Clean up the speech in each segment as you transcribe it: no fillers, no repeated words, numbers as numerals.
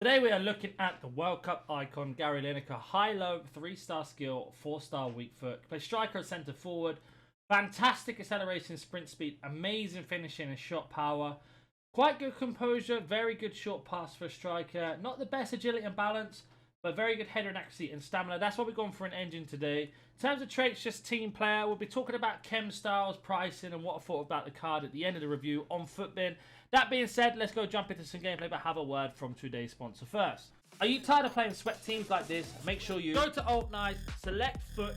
Today we are looking at the World Cup icon Gary Lineker, high-low, 3-star skill, 4-star weak foot. Play striker, centre forward. Fantastic acceleration, sprint speed, amazing finishing and shot power. Quite good composure, very good short pass for a striker. Not the best agility and balance, but very good header and accuracy and stamina. That's what we're going for an engine today. In terms of traits, just team player. We'll be talking about chemstyles, pricing, and what I thought about the card at the end of the review on Footbin. That being said, let's go jump into some gameplay, but have a word from today's sponsor first. Are you tired of playing sweat teams like this? Make sure you go to Alt Nice, select foot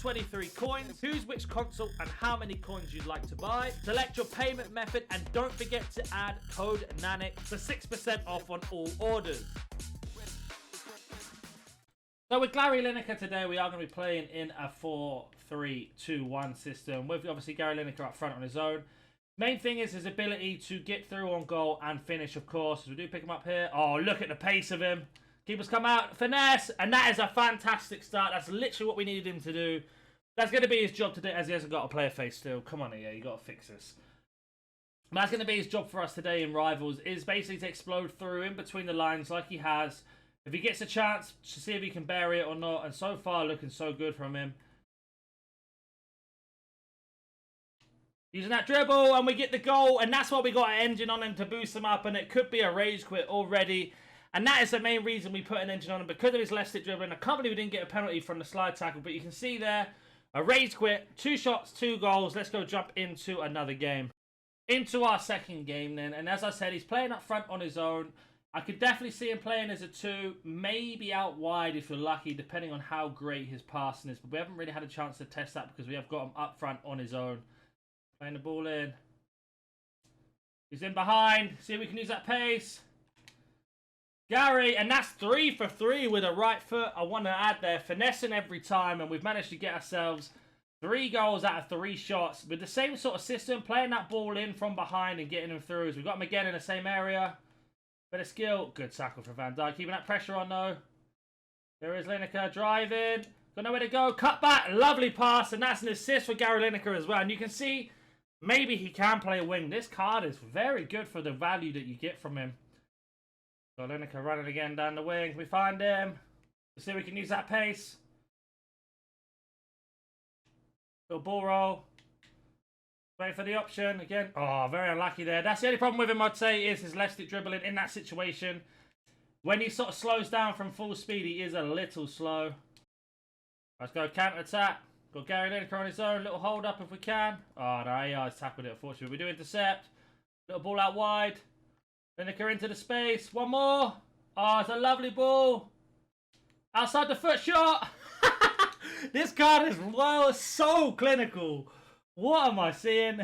23 coins, choose which console and how many coins you'd like to buy, select your payment method, and don't forget to add code NANIC for 6% off on all orders. So with Gary Lineker today, we are going to be playing in a 4-3-2-1 system with obviously Gary Lineker up front on his own. Main thing is his ability to get through on goal and finish, of course. We do pick him up here. Oh, look at the pace of him. Keepers come out, finesse, and that is a fantastic start. That's literally what we needed him to do. That's going to be his job today, as he hasn't got a player face still. Come on here, you got to fix this. That's going to be his job for us today in Rivals, is basically to explode through in between the lines like he has. If he gets a chance to see if he can bury it or not, and so far looking so good from him. Using that dribble, and we get the goal, and that's why we got an engine on him to boost him up, and it could be a rage quit already. And that is the main reason we put an engine on him, because of his left stick dribbling. I can't believe we didn't get a penalty from the slide tackle, but you can see there, a rage quit, 2 shots, 2 goals. Let's go jump into another game. Into our second game then, and as I said, he's playing up front on his own. I could definitely see him playing as a 2, maybe out wide if you're lucky, depending on how great his passing is. But we haven't really had a chance to test that because we have got him up front on his own. Playing the ball in. He's in behind. See if we can use that pace. Gary, and that's 3 for 3 with a right foot. I want to add there, finessing every time, and we've managed to get ourselves 3 goals out of 3 shots. With the same sort of system, playing that ball in from behind and getting him through. As we've got him again in the same area. Bit of skill. Good tackle for Van Dijk. Keeping that pressure on though. There is Lineker driving. Got nowhere to go. Cut back. Lovely pass, and that's an assist for Gary Lineker as well. And you can see, maybe he can play a wing. This card is very good for the value that you get from him. So Lineker running again down the wing. We find him. Let's see if we can use that pace. Little ball roll. Wait for the option. Again. Oh, very unlucky there. That's the only problem with him, I'd say, is his left stick dribbling in that situation. When he sort of slows down from full speed, he is a little slow. Let's go counter-attack. Got Gary Lineker on his own. Little hold up if we can. Oh, no, AI's tackled it, unfortunately. We do intercept. Little ball out wide. Lineker into the space. One more. Oh, it's a lovely ball. Outside the foot shot. This card is, well, so clinical. What am I seeing?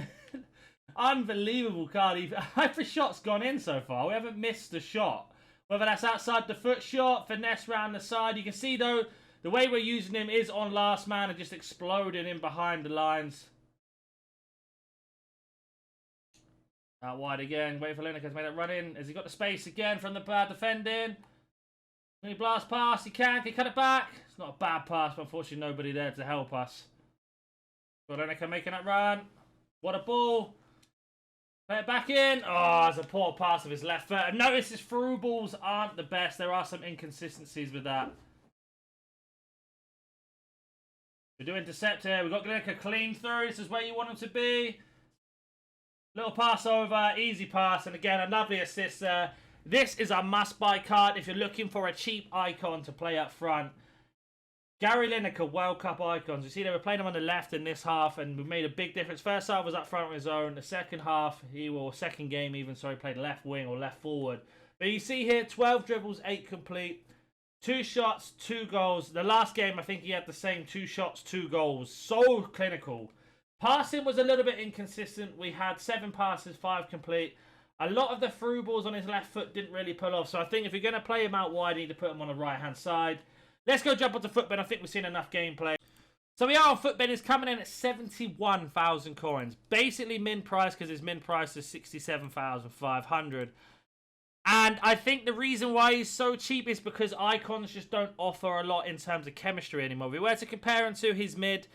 Unbelievable card. Every shot's gone in so far. We haven't missed a shot. Whether that's outside the foot shot, finesse round the side. You can see, though, the way we're using him is on last man and just exploding in behind the lines. Out wide again. Wait for Lineker to make that run in. Has he got the space again from the bad defending? Can he blast pass? He can. Can he cut it back? It's not a bad pass, but unfortunately nobody there to help us. Got Lineker making that run. What a ball. Play it back in. Oh, it's a poor pass of his left foot. And notice his through balls aren't the best. There are some inconsistencies with that. We do intercept here. We've got Lineker clean through. This is where you want him to be. Little pass over. Easy pass. And again, a lovely assist there. This is a must-buy card if you're looking for a cheap icon to play up front. Gary Lineker, World Cup icons. You see, they were playing him on the left in this half, and we made a big difference. First half was up front on his own. The second half, second game even, sorry, played left wing or left forward. But you see here, 12 dribbles, 8 complete. 2 shots, 2 goals. The last game, I think he had the same 2 shots, 2 goals. So clinical. Passing was a little bit inconsistent. We had 7 passes, 5 complete. A lot of the through balls on his left foot didn't really pull off. So I think if you're going to play him out wide, you need to put him on the right-hand side. Let's go jump onto Footbin. I think we've seen enough gameplay. So we are on Footbin. It's coming in at 71,000 coins. Basically min price, because his min price is 67,500. And I think the reason why he's so cheap is because icons just don't offer a lot in terms of chemistry anymore. If we were to compare him to his mid's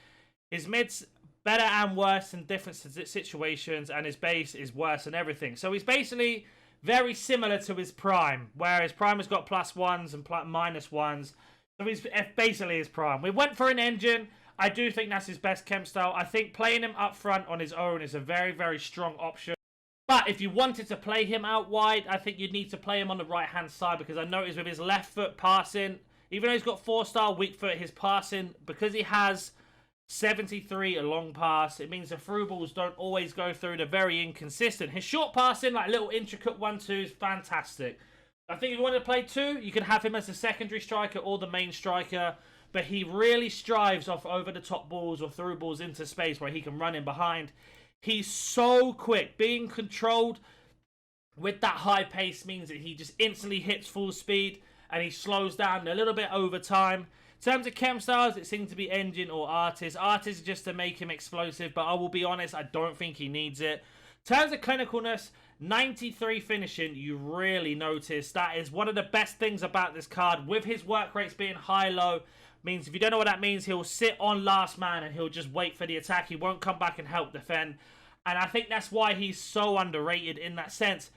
better and worse in different situations, and his base is worse than everything. So he's basically very similar to his prime, where his prime has got +1s and -1s. So he's basically his prime. We went for an engine. I do think that's his best chem style. I think playing him up front on his own is a very, very strong option. But if you wanted to play him out wide, I think you'd need to play him on the right-hand side, because I noticed with his left foot passing, even though he's got 4-star weak foot, his passing, because he has 73 a long pass, it means the through balls don't always go through. They're very inconsistent. His short passing, like little intricate 1-2s, fantastic. I think if you want to play 2, you can have him as a secondary striker or the main striker, but he really strives off over-the-top balls or through balls into space where he can run in behind. He's so quick. Being controlled with that high pace means that he just instantly hits full speed and he slows down a little bit over time. In terms of chem styles, it seems to be engine or artist. Artist just to make him explosive, but I will be honest, I don't think he needs it. In terms of clinicalness, 93 finishing, you really notice. That is one of the best things about this card. With his work rates being high-low, means if you don't know what that means, he'll sit on last man and he'll just wait for the attack. He won't come back and help defend. And I think that's why he's so underrated in that sense.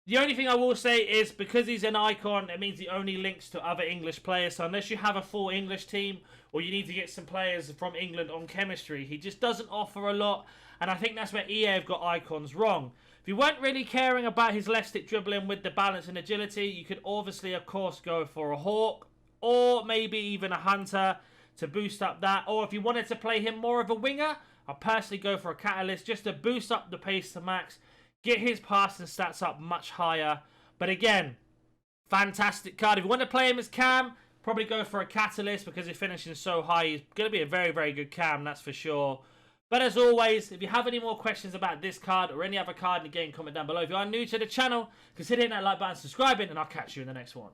The only thing I will say is because he's an icon, it means he only links to other English players. So unless you have a full English team or you need to get some players from England on chemistry, he just doesn't offer a lot. And I think that's where EA have got icons wrong. If you weren't really caring about his left stick dribbling with the balance and agility, you could obviously, of course, go for a Hawk or maybe even a Hunter to boost up that. Or if you wanted to play him more of a winger, I'd personally go for a Catalyst just to boost up the pace to max, get his passing stats up much higher. But again, fantastic card. If you want to play him as Cam, probably go for a Catalyst because he's finishing so high. He's going to be a very, very good Cam, that's for sure. But as always, if you have any more questions about this card or any other card in the game, comment down below. If you are new to the channel, consider hitting that like button, subscribing, and I'll catch you in the next one.